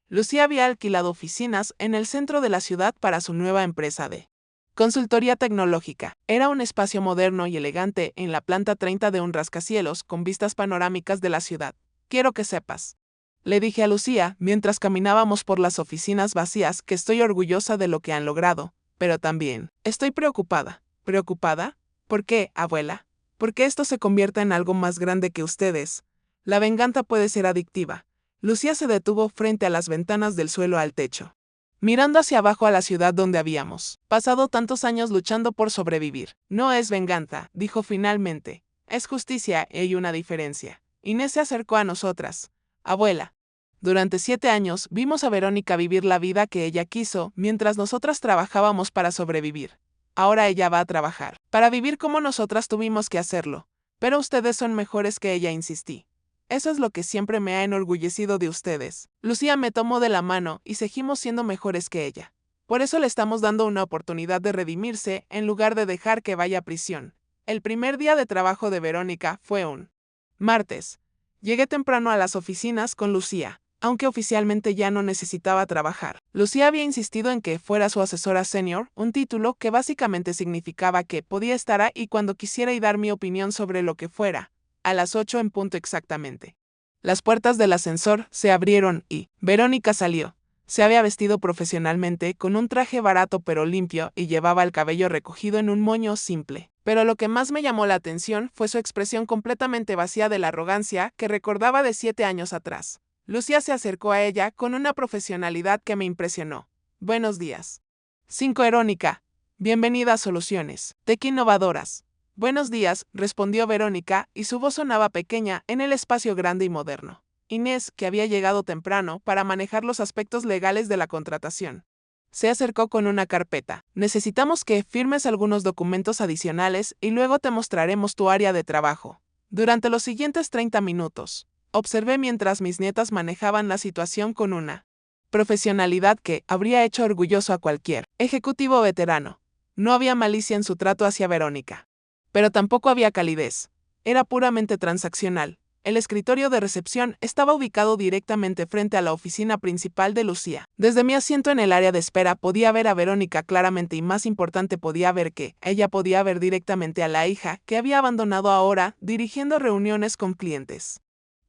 Lucía había alquilado oficinas en el centro de la ciudad para su nueva empresa de consultoría tecnológica. Era un espacio moderno y elegante en la planta 30 de un rascacielos con vistas panorámicas de la ciudad. Quiero que sepas, le dije a Lucía mientras caminábamos por las oficinas vacías, que estoy orgullosa de lo que han logrado, pero también estoy preocupada. ¿Preocupada? ¿Por qué, abuela? Porque esto se convierta en algo más grande que ustedes. La venganza puede ser adictiva. Lucía se detuvo frente a las ventanas del suelo al techo, mirando hacia abajo a la ciudad donde habíamos pasado tantos años luchando por sobrevivir. No es venganza, dijo finalmente. Es justicia y hay una diferencia. Inés se acercó a nosotras. Abuela. Durante 7 años vimos a Verónica vivir la vida que ella quiso mientras nosotras trabajábamos para sobrevivir. Ahora ella va a trabajar para vivir como nosotras tuvimos que hacerlo. Pero ustedes son mejores que ella, insistí. Eso es lo que siempre me ha enorgullecido de ustedes. Lucía me tomó de la mano y seguimos siendo mejores que ella. Por eso le estamos dando una oportunidad de redimirse en lugar de dejar que vaya a prisión. El primer día de trabajo de Verónica fue un martes. Llegué temprano a las oficinas con Lucía, aunque oficialmente ya no necesitaba trabajar. Lucía había insistido en que fuera su asesora senior, un título que básicamente significaba que podía estar ahí cuando quisiera y dar mi opinión sobre lo que fuera. A las 8 en punto exactamente. Las puertas del ascensor se abrieron y Verónica salió. Se había vestido profesionalmente con un traje barato pero limpio y llevaba el cabello recogido en un moño simple. Pero lo que más me llamó la atención fue su expresión completamente vacía de la arrogancia que recordaba de 7 años atrás. Lucía se acercó a ella con una profesionalidad que me impresionó. Buenos días. 5 Verónica. Bienvenida a Soluciones Tech Innovadoras. Buenos días, respondió Verónica, y su voz sonaba pequeña en el espacio grande y moderno. Inés, que había llegado temprano para manejar los aspectos legales de la contratación, se acercó con una carpeta. Necesitamos que firmes algunos documentos adicionales y luego te mostraremos tu área de trabajo. Durante los siguientes 30 minutos, observé mientras mis nietas manejaban la situación con una profesionalidad que habría hecho orgulloso a cualquier ejecutivo veterano. No había malicia en su trato hacia Verónica, pero tampoco había calidez. Era puramente transaccional. El escritorio de recepción estaba ubicado directamente frente a la oficina principal de Lucía. Desde mi asiento en el área de espera podía ver a Verónica claramente y, más importante, podía ver que ella podía ver directamente a la hija que había abandonado ahora dirigiendo reuniones con clientes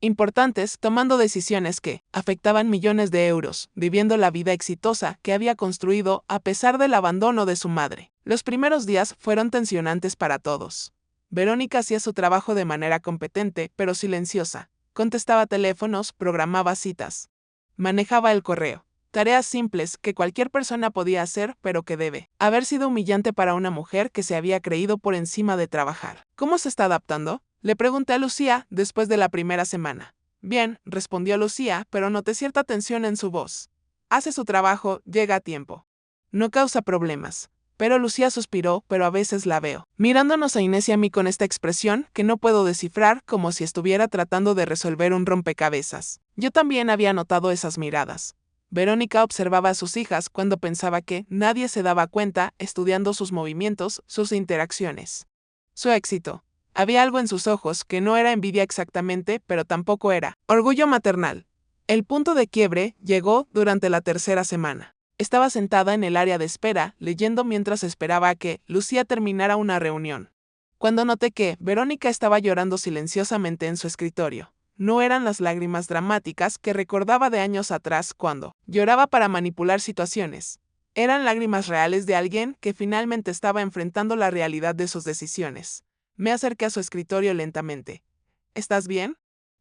importantes, tomando decisiones que afectaban millones de euros, viviendo la vida exitosa que había construido a pesar del abandono de su madre. Los primeros días fueron tensionantes para todos. Verónica hacía su trabajo de manera competente, pero silenciosa. Contestaba teléfonos, programaba citas, manejaba el correo. Tareas simples que cualquier persona podía hacer, pero que debe haber sido humillante para una mujer que se había creído por encima de trabajar. ¿Cómo se está adaptando?, le pregunté a Lucía después de la primera semana. Bien, respondió Lucía, pero noté cierta tensión en su voz. Hace su trabajo, llega a tiempo. No causa problemas. Pero Lucía suspiró, pero a veces la veo, mirándonos a Inés y a mí con esta expresión que no puedo descifrar, como si estuviera tratando de resolver un rompecabezas. Yo también había notado esas miradas. Verónica observaba a sus hijas cuando pensaba que nadie se daba cuenta, estudiando sus movimientos, sus interacciones. Su éxito. Había algo en sus ojos que no era envidia exactamente, pero tampoco era orgullo maternal. El punto de quiebre llegó durante la tercera semana. Estaba sentada en el área de espera, leyendo mientras esperaba a que Lucía terminara una reunión. Cuando noté que Verónica estaba llorando silenciosamente en su escritorio. No eran las lágrimas dramáticas que recordaba de años atrás cuando lloraba para manipular situaciones. Eran lágrimas reales de alguien que finalmente estaba enfrentando la realidad de sus decisiones. Me acerqué a su escritorio lentamente. ¿Estás bien?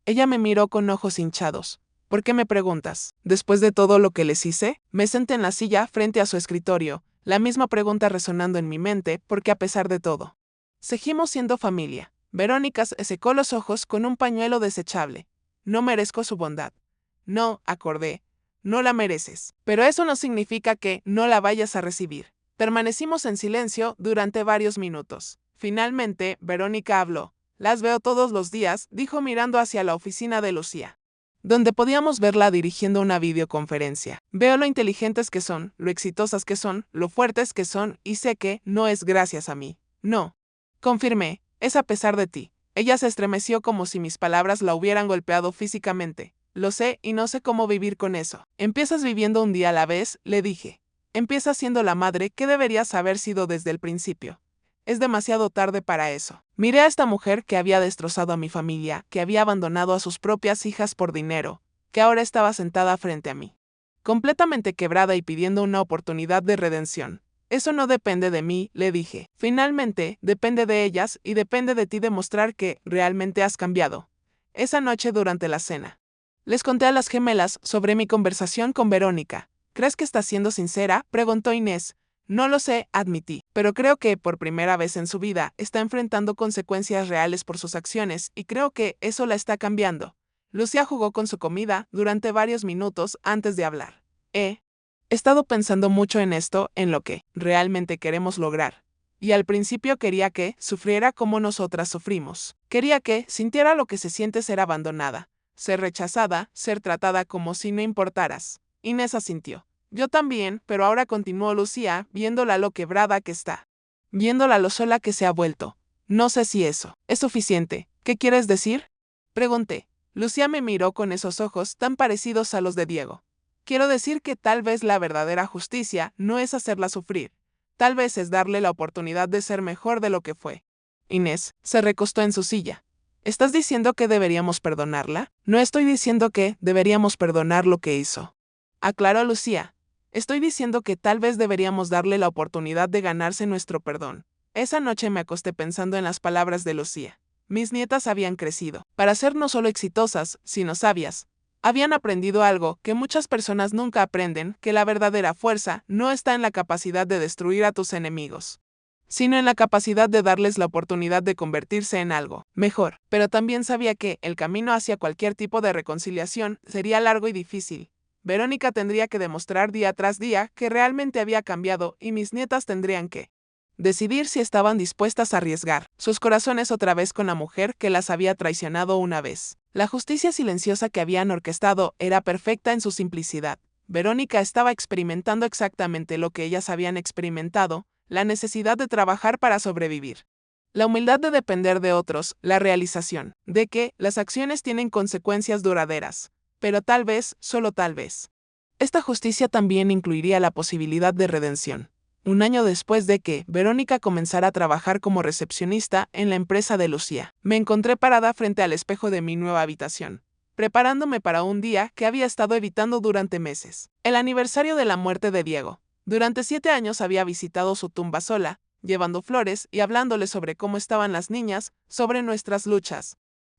Ella me miró con ojos hinchados. ¿Por qué me preguntas? Después de todo lo que les hice, me senté en la silla frente a su escritorio, la misma pregunta resonando en mi mente, porque a pesar de todo, seguimos siendo familia. Verónica se secó los ojos con un pañuelo desechable. No merezco su bondad. No, acordé. No la mereces. Pero eso no significa que no la vayas a recibir. Permanecimos en silencio durante varios minutos. Finalmente, Verónica habló. Las veo todos los días, dijo mirando hacia la oficina de Lucía, donde podíamos verla dirigiendo una videoconferencia. Veo lo inteligentes que son, lo exitosas que son, lo fuertes que son, y sé que no es gracias a mí. No. Confirmé, es a pesar de ti. Ella se estremeció como si mis palabras la hubieran golpeado físicamente. Lo sé y no sé cómo vivir con eso. Empiezas viviendo un día a la vez, le dije. Empiezas siendo la madre que deberías haber sido desde el principio. Es demasiado tarde para eso. Miré a esta mujer que había destrozado a mi familia, que había abandonado a sus propias hijas por dinero, que ahora estaba sentada frente a mí, completamente quebrada y pidiendo una oportunidad de redención. Eso no depende de mí, le dije. Finalmente, depende de ellas y depende de ti demostrar que realmente has cambiado. Esa noche durante la cena, les conté a las gemelas sobre mi conversación con Verónica. ¿Crees que está siendo sincera?, preguntó Inés. No lo sé, admití, pero creo que, por primera vez en su vida, está enfrentando consecuencias reales por sus acciones, y creo que eso la está cambiando. Lucía jugó con su comida durante varios minutos antes de hablar. He estado pensando mucho en esto, en lo que realmente queremos lograr. Y al principio quería que sufriera como nosotras sufrimos. Quería que sintiera lo que se siente ser abandonada, ser rechazada, ser tratada como si no importaras. Inés asintió. Yo también, pero ahora continuó Lucía, viéndola lo quebrada que está. Viéndola lo sola que se ha vuelto. No sé si eso es suficiente. ¿Qué quieres decir?, pregunté. Lucía me miró con esos ojos tan parecidos a los de Diego. Quiero decir que tal vez la verdadera justicia no es hacerla sufrir. Tal vez es darle la oportunidad de ser mejor de lo que fue. Inés se recostó en su silla. ¿Estás diciendo que deberíamos perdonarla? No estoy diciendo que deberíamos perdonar lo que hizo, aclaró Lucía. Estoy diciendo que tal vez deberíamos darle la oportunidad de ganarse nuestro perdón. Esa noche me acosté pensando en las palabras de Lucía. Mis nietas habían crecido para ser no solo exitosas, sino sabias. Habían aprendido algo que muchas personas nunca aprenden, que la verdadera fuerza no está en la capacidad de destruir a tus enemigos, sino en la capacidad de darles la oportunidad de convertirse en algo mejor. Pero también sabía que el camino hacia cualquier tipo de reconciliación sería largo y difícil. Verónica tendría que demostrar día tras día que realmente había cambiado y mis nietas tendrían que decidir si estaban dispuestas a arriesgar sus corazones otra vez con la mujer que las había traicionado una vez. La justicia silenciosa que habían orquestado era perfecta en su simplicidad. Verónica estaba experimentando exactamente lo que ellas habían experimentado, la necesidad de trabajar para sobrevivir, la humildad de depender de otros, la realización de que las acciones tienen consecuencias duraderas. Pero tal vez, solo tal vez, esta justicia también incluiría la posibilidad de redención. Un año después de que Verónica comenzara a trabajar como recepcionista en la empresa de Lucía, me encontré parada frente al espejo de mi nueva habitación, preparándome para un día que había estado evitando durante meses. El aniversario de la muerte de Diego. Durante 7 años había visitado su tumba sola, llevando flores y hablándole sobre cómo estaban las niñas, sobre nuestras luchas,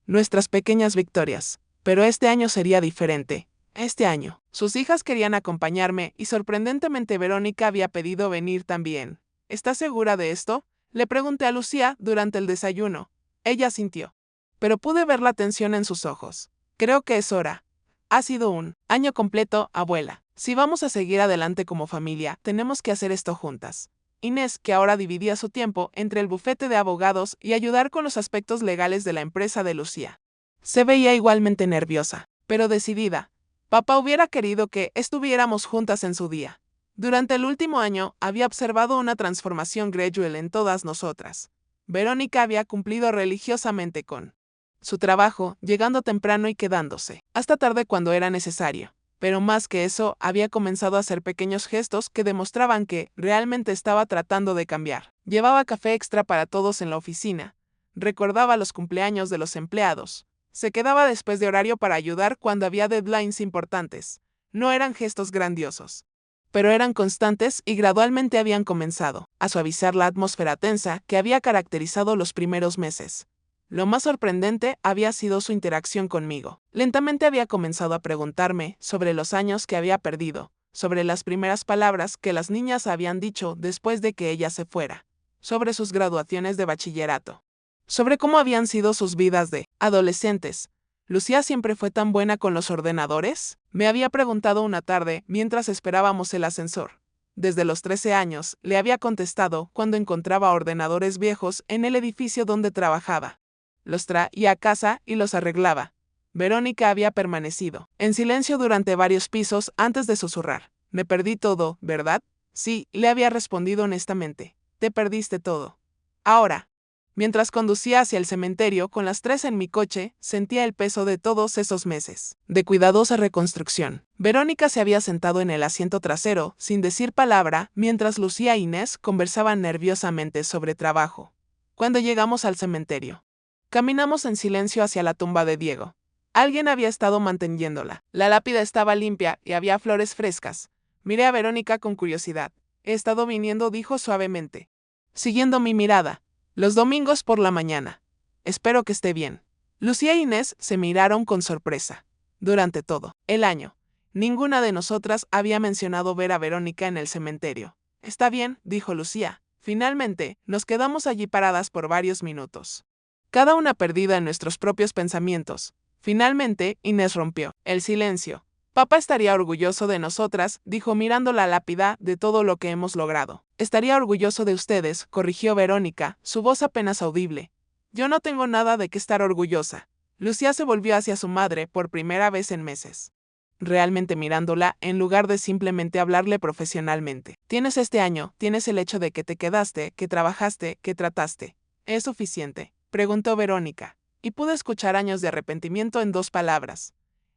nuestras pequeñas victorias. Pero este año sería diferente. Este año, sus hijas querían acompañarme y sorprendentemente Verónica había pedido venir también. ¿Estás segura de esto?, le pregunté a Lucía durante el desayuno. Ella asintió. Pero pude ver la tensión en sus ojos. Creo que es hora. Ha sido un año completo, abuela. Si vamos a seguir adelante como familia, tenemos que hacer esto juntas. Inés, que ahora dividía su tiempo entre el bufete de abogados y ayudar con los aspectos legales de la empresa de Lucía. Se veía igualmente nerviosa, pero decidida. Papá hubiera querido que estuviéramos juntas en su día. Durante el último año había observado una transformación gradual en todas nosotras. Verónica había cumplido religiosamente con su trabajo, llegando temprano y quedándose hasta tarde cuando era necesario. Pero más que eso, había comenzado a hacer pequeños gestos que demostraban que realmente estaba tratando de cambiar. Llevaba café extra para todos en la oficina. Recordaba los cumpleaños de los empleados. Se quedaba después de horario para ayudar cuando había deadlines importantes. No eran gestos grandiosos, pero eran constantes y gradualmente habían comenzado a suavizar la atmósfera tensa que había caracterizado los primeros meses. Lo más sorprendente había sido su interacción conmigo. Lentamente había comenzado a preguntarme sobre los años que había perdido, sobre las primeras palabras que las niñas habían dicho después de que ella se fuera, sobre sus graduaciones de bachillerato, sobre cómo habían sido sus vidas de adolescentes. ¿Lucía siempre fue tan buena con los ordenadores? Me había preguntado una tarde mientras esperábamos el ascensor. Desde los 13 años, le había contestado cuando encontraba ordenadores viejos en el edificio donde trabajaba. Los traía a casa y los arreglaba. Verónica había permanecido en silencio durante varios pisos antes de susurrar. Me perdí todo, ¿verdad? Sí, le había respondido honestamente. Te perdiste todo. Ahora. Mientras conducía hacia el cementerio con las 3 en mi coche, sentía el peso de todos esos meses de cuidadosa reconstrucción. Verónica se había sentado en el asiento trasero, sin decir palabra, mientras Lucía e Inés conversaban nerviosamente sobre trabajo. Cuando llegamos al cementerio, caminamos en silencio hacia la tumba de Diego. Alguien había estado manteniéndola. La lápida estaba limpia y había flores frescas. Miré a Verónica con curiosidad. He estado viniendo, dijo suavemente, siguiendo mi mirada. Los domingos por la mañana. Espero que esté bien. Lucía e Inés se miraron con sorpresa. Durante todo el año, ninguna de nosotras había mencionado ver a Verónica en el cementerio. Está bien, dijo Lucía. Finalmente, nos quedamos allí paradas por varios minutos, cada una perdida en nuestros propios pensamientos. Finalmente, Inés rompió el silencio. Papá estaría orgulloso de nosotras, dijo mirando la lápida, de todo lo que hemos logrado. Estaría orgulloso de ustedes, corrigió Verónica, su voz apenas audible. Yo no tengo nada de qué estar orgullosa. Lucía se volvió hacia su madre por primera vez en meses, realmente mirándola en lugar de simplemente hablarle profesionalmente. Tienes este año, tienes el hecho de que te quedaste, que trabajaste, que trataste. ¿Es suficiente?, preguntó Verónica, y pude escuchar años de arrepentimiento en 2 palabras.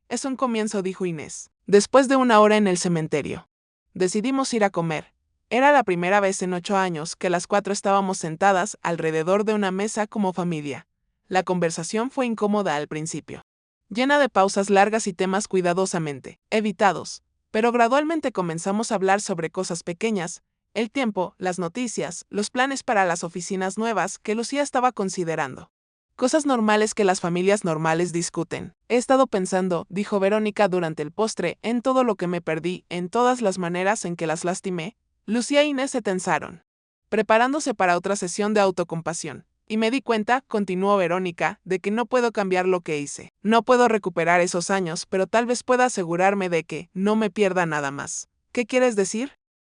Es un comienzo, dijo Inés. Después de 1 hora en el cementerio, decidimos ir a comer. Era la primera vez en 8 años que las 4 estábamos sentadas alrededor de una mesa como familia. La conversación fue incómoda al principio, llena de pausas largas y temas cuidadosamente evitados, pero gradualmente comenzamos a hablar sobre cosas pequeñas, el tiempo, las noticias, los planes para las oficinas nuevas que Lucía estaba considerando. Cosas normales que las familias normales discuten. He estado pensando, dijo Verónica durante el postre, en todo lo que me perdí, en todas las maneras en que las lastimé. Lucía e Inés se tensaron, preparándose para otra sesión de autocompasión. Y me di cuenta, continuó Verónica, de que no puedo cambiar lo que hice. No puedo recuperar esos años, pero tal vez pueda asegurarme de que no me pierda nada más. ¿Qué quieres decir?,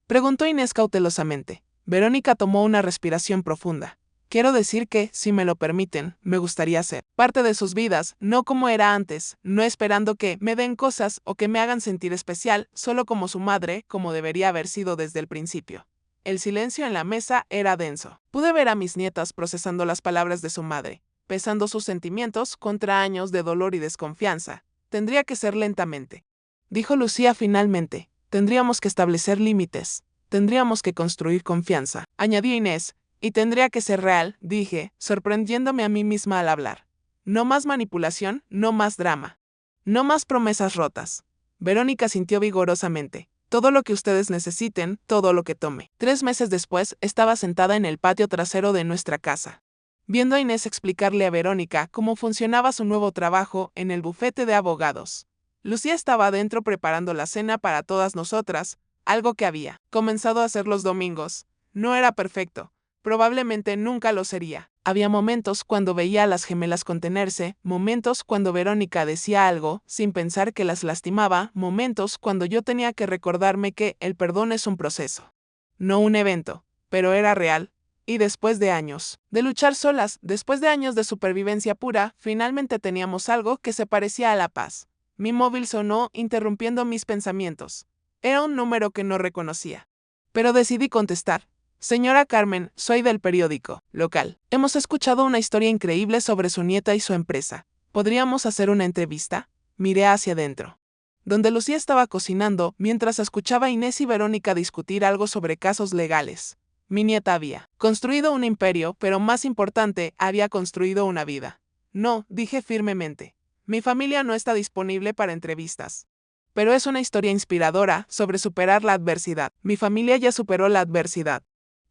preguntó Inés cautelosamente. Verónica tomó una respiración profunda. Quiero decir que, si me lo permiten, me gustaría ser parte de sus vidas, no como era antes, no esperando que me den cosas o que me hagan sentir especial, solo como su madre, como debería haber sido desde el principio. El silencio en la mesa era denso. Pude ver a mis nietas procesando las palabras de su madre, pesando sus sentimientos contra años de dolor y desconfianza. Tendría que ser lentamente, dijo Lucía finalmente. Tendríamos que establecer límites. Tendríamos que construir confianza, añadió Inés. Y tendría que ser real, dije, sorprendiéndome a mí misma al hablar. No más manipulación, no más drama. No más promesas rotas. Verónica sintió vigorosamente. Todo lo que ustedes necesiten, todo lo que tome. 3 meses después, estaba sentada en el patio trasero de nuestra casa, viendo a Inés explicarle a Verónica cómo funcionaba su nuevo trabajo en el bufete de abogados. Lucía estaba adentro preparando la cena para todas nosotras, algo que había comenzado a hacer los domingos. No era perfecto. Probablemente nunca lo sería. Había momentos cuando veía a las gemelas contenerse, momentos cuando Verónica decía algo sin pensar que las lastimaba, momentos cuando yo tenía que recordarme que el perdón es un proceso, no un evento. pero era real. Y después de años de luchar solas, después de años de supervivencia pura, finalmente teníamos algo que se parecía a la paz. Mi móvil sonó, interrumpiendo mis pensamientos. Era un número que no reconocía. Pero decidí contestar. Señora Carmen, soy del periódico local. Hemos escuchado una historia increíble sobre su nieta y su empresa. ¿Podríamos hacer una entrevista? Miré hacia adentro, donde Lucía estaba cocinando mientras escuchaba a Inés y Verónica discutir algo sobre casos legales. Mi nieta había construido un imperio, pero más importante, había construido una vida. No, dije firmemente. Mi familia no está disponible para entrevistas. Pero es una historia inspiradora sobre superar la adversidad. Mi familia ya superó la adversidad.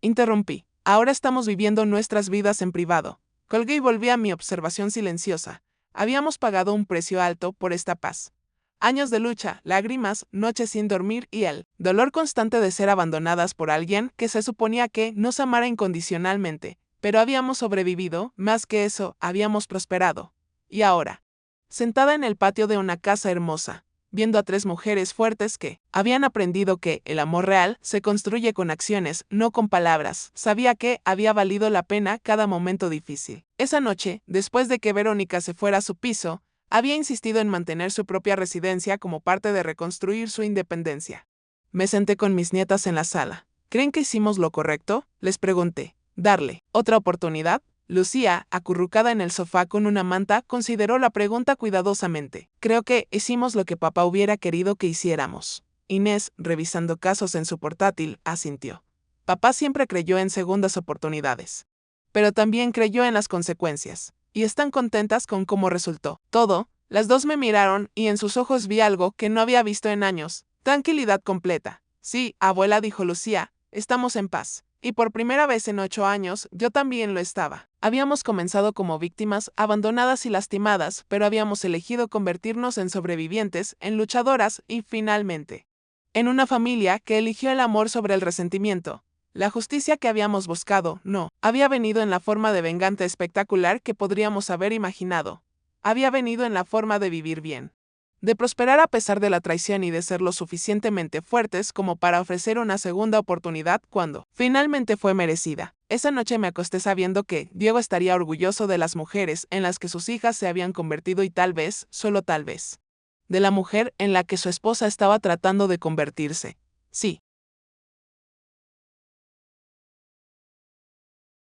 Interrumpí. Ahora estamos viviendo nuestras vidas en privado. Colgué y volví a mi observación silenciosa. Habíamos pagado un precio alto por esta paz. Años de lucha, lágrimas, noches sin dormir y el dolor constante de ser abandonadas por alguien que se suponía que nos amara incondicionalmente. Pero habíamos sobrevivido, más que eso, habíamos prosperado. Y ahora, sentada en el patio de una casa hermosa, viendo a tres mujeres fuertes que habían aprendido que el amor real se construye con acciones, no con palabras, sabía que había valido la pena cada momento difícil. Esa noche, después de que Verónica se fuera a su piso, había insistido en mantener su propia residencia como parte de reconstruir su independencia. Me senté con mis nietas en la sala. ¿Creen que hicimos lo correcto?, les pregunté. ¿Darle otra oportunidad? Lucía, acurrucada en el sofá con una manta, consideró la pregunta cuidadosamente. Creo que hicimos lo que papá hubiera querido que hiciéramos. Inés, revisando casos en su portátil, asintió. Papá siempre creyó en segundas oportunidades. Pero también creyó en las consecuencias. Y están contentas con cómo resultó todo. Las dos me miraron y en sus ojos vi algo que no había visto en años. Tranquilidad completa. Sí, abuela, dijo Lucía, estamos en paz. Y por primera vez en 8 años, yo también lo estaba. Habíamos comenzado como víctimas, abandonadas y lastimadas, pero habíamos elegido convertirnos en sobrevivientes, en luchadoras y, finalmente, en una familia que eligió el amor sobre el resentimiento. La justicia que habíamos buscado, no, había venido en la forma de venganza espectacular que podríamos haber imaginado. Había venido en la forma de vivir bien, de prosperar a pesar de la traición y de ser lo suficientemente fuertes como para ofrecer una segunda oportunidad cuando finalmente fue merecida. Esa noche me acosté sabiendo que Diego estaría orgulloso de las mujeres en las que sus hijas se habían convertido y tal vez, solo tal vez, de la mujer en la que su esposa estaba tratando de convertirse. Sí,